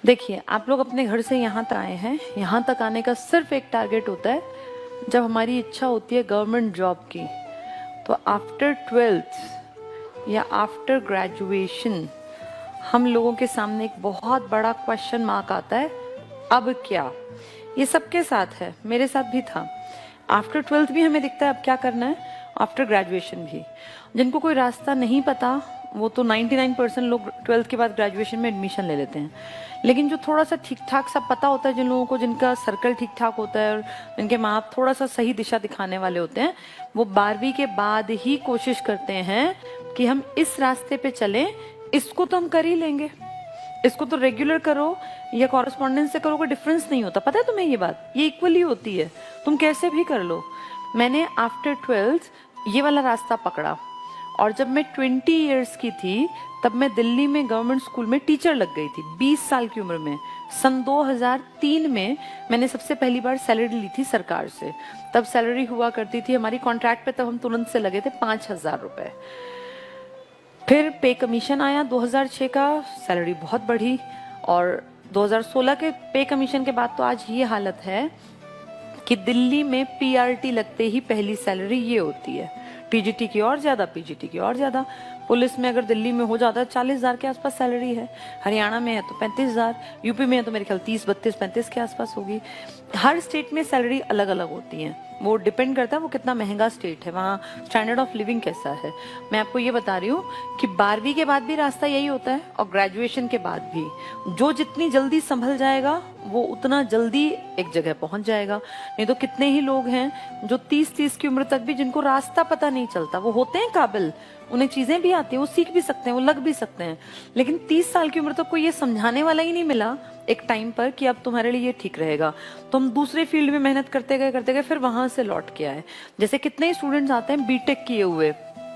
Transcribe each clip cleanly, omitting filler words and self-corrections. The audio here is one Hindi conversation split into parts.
देखिए, आप लोग अपने घर से यहाँ तक आए हैं। यहाँ तक आने का सिर्फ एक टारगेट होता है, जब हमारी इच्छा होती है गवर्नमेंट जॉब की। तो आफ्टर 12th या आफ्टर ग्रेजुएशन हम लोगों के सामने एक बहुत बड़ा क्वेश्चन मार्क आता है, अब क्या। ये सबके साथ है, मेरे साथ भी था। आफ्टर 12th भी हमें दिखता है अब क्या करना है, आफ्टर ग्रेजुएशन भी। जिनको कोई रास्ता नहीं पता वो तो 99% लोग 12th के बाद ग्रेजुएशन में एडमिशन ले लेते हैं। लेकिन जो थोड़ा सा ठीक ठाक सब पता होता है, जिन लोगों को, जिनका सर्कल ठीक ठाक होता है और जिनके माँ बाप थोड़ा सा सही दिशा दिखाने वाले होते हैं, वो 12वीं के बाद ही कोशिश करते हैं कि हम इस रास्ते पे चलें, इसको तो हम कर ही लेंगे, इसको तो रेगुलर करो या कॉरेस्पॉन्डेंस से करो, कोई डिफरेंस नहीं होता। पता है तुम्हें ये बात, ये इक्वली होती है, तुम कैसे भी कर लो। मैंने आफ्टर 12th ये वाला रास्ता पकड़ा, और जब मैं 20 इयर्स की थी तब मैं दिल्ली में गवर्नमेंट स्कूल में टीचर लग गई थी, 20 साल की उम्र में। सन 2003 में मैंने सबसे पहली बार सैलरी ली थी सरकार से। तब सैलरी हुआ करती थी हमारी कॉन्ट्रैक्ट पे, तब हम तुरंत से लगे थे 5,000 रुपए। फिर पे कमीशन आया 2006 का, सैलरी बहुत बढ़ी, और 2016 के पे कमीशन के बाद तो आज ये हालत है कि दिल्ली में पीआरटी लगते ही पहली सैलरी ये होती है। टीजीटी की और ज्यादा, पीजीटी की और ज्यादा। पुलिस में अगर दिल्ली में हो जाता है 40,000 के आसपास सैलरी है, हरियाणा में है तो 35,000, यूपी में है तो मेरे ख्याल 30, 32, 35 के आसपास होगी। हर स्टेट में सैलरी अलग अलग होती है, वो डिपेंड करता है वो कितना महंगा स्टेट है, वहाँ स्टैंडर्ड ऑफ लिविंग कैसा है। मैं आपको ये बता रही हूँ कि 12वीं के बाद भी रास्ता यही होता है, और ग्रेजुएशन के बाद भी। जो जितनी जल्दी संभल जाएगा वो उतना जल्दी एक जगह पहुंच जाएगा। नहीं तो कितने ही लोग हैं जो 30 की उम्र तक भी, जिनको रास्ता पता नहीं चलता, वो होते हैं काबिल, उन्हें चीजें भी आती हैं, वो सीख भी सकते हैं, वो लग भी सकते हैं, लेकिन 30 साल की उम्र तक कोई ये समझाने वाला ही नहीं मिला एक टाइम पर कि अब तुम्हारे लिए ये ठीक रहेगा। तो हम दूसरे फील्ड में मेहनत करते गए, फिर वहां से लौट के आए। जैसे कितने ही स्टूडेंट्स आते हैं बीटेक किए हुए,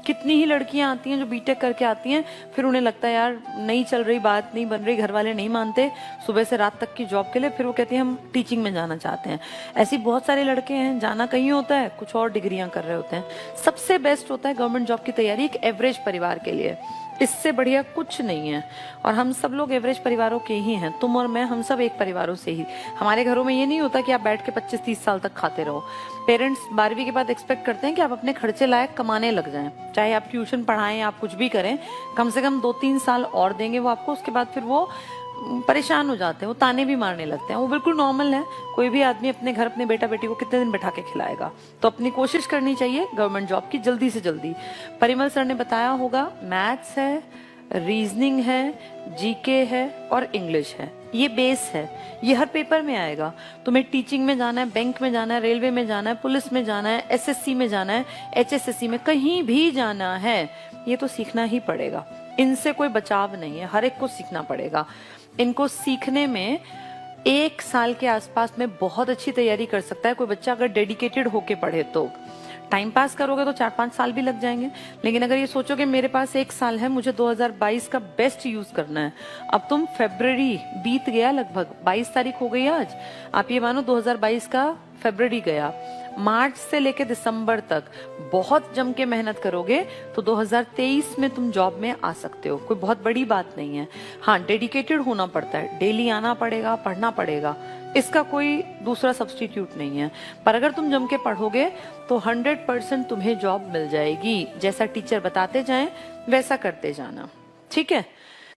कितनी ही लड़कियां आती हैं जो बीटेक करके आती हैं, फिर उन्हें लगता है यार नहीं चल रही, बात नहीं बन रही, घर वाले नहीं मानते, सुबह से रात तक की जॉब के लिए, फिर वो कहती हैं हम टीचिंग में जाना चाहते हैं। ऐसी बहुत सारे लड़के हैं, जाना कहीं होता है, कुछ और डिग्रियां कर रहे होते हैं। सबसे बेस्ट होता है गवर्नमेंट जॉब की तैयारी एक एवरेज परिवार के लिए, इससे बढ़िया कुछ नहीं है। और हम सब लोग एवरेज परिवारों के ही हैं, तुम और मैं, हम सब एक परिवारों से ही। हमारे घरों में ये नहीं होता कि आप बैठ के 25-30 साल तक खाते रहो। पेरेंट्स 12वीं के बाद एक्सपेक्ट करते हैं कि आप अपने खर्चे लायक कमाने लग जाएं, चाहे आप ट्यूशन पढ़ाएं, आप कुछ भी करें, कम से कम 2-3 साल और देंगे वो आपको। उसके बाद फिर वो परेशान हो जाते हैं, वो ताने भी मारने लगते हैं। वो बिल्कुल नॉर्मल है, कोई भी आदमी अपने घर अपने बेटा बेटी को कितने दिन बैठा के खिलाएगा। तो अपनी कोशिश करनी चाहिए गवर्नमेंट जॉब की जल्दी से जल्दी। परिमल सर ने बताया होगा, मैथ्स है, रीजनिंग है, जीके है और इंग्लिश है, ये बेस है, ये हर पेपर में आएगा। तुम्हें टीचिंग में जाना है, बैंक में जाना है, रेलवे में जाना है, पुलिस में जाना है, एसएससी में जाना है, एचएसएससी में, कहीं भी जाना है, ये तो सीखना ही पड़ेगा। इनसे कोई बचाव नहीं है, हर एक को सीखना पड़ेगा। इनको सीखने में 1 साल के आसपास में बहुत अच्छी तैयारी कर सकता है कोई बच्चा, अगर डेडिकेटेड होके पढ़े तो। टाइम पास करोगे तो 4-5 साल भी लग जाएंगे, लेकिन अगर ये सोचोगे मेरे पास 1 साल है, मुझे 2022 का बेस्ट यूज करना है। अब तुम फरवरी बीत गया, लगभग 22 तारीख हो गई आज, आप ये मानो 2022 का फरवरी गया। मार्च से लेके दिसंबर तक बहुत जम के मेहनत करोगे तो 2023 में तुम जॉब में आ सकते हो, कोई बहुत बड़ी बात नहीं है। हाँ, डेडिकेटेड होना पड़ता है, डेली आना पड़ेगा, पढ़ना पड़ेगा, इसका कोई दूसरा सब्स्टिट्यूट नहीं है। पर अगर तुम जम के पढ़ोगे तो 100% तुम्हें जॉब मिल जाएगी। जैसा टीचर बताते जाएं वैसा करते जाना, ठीक है।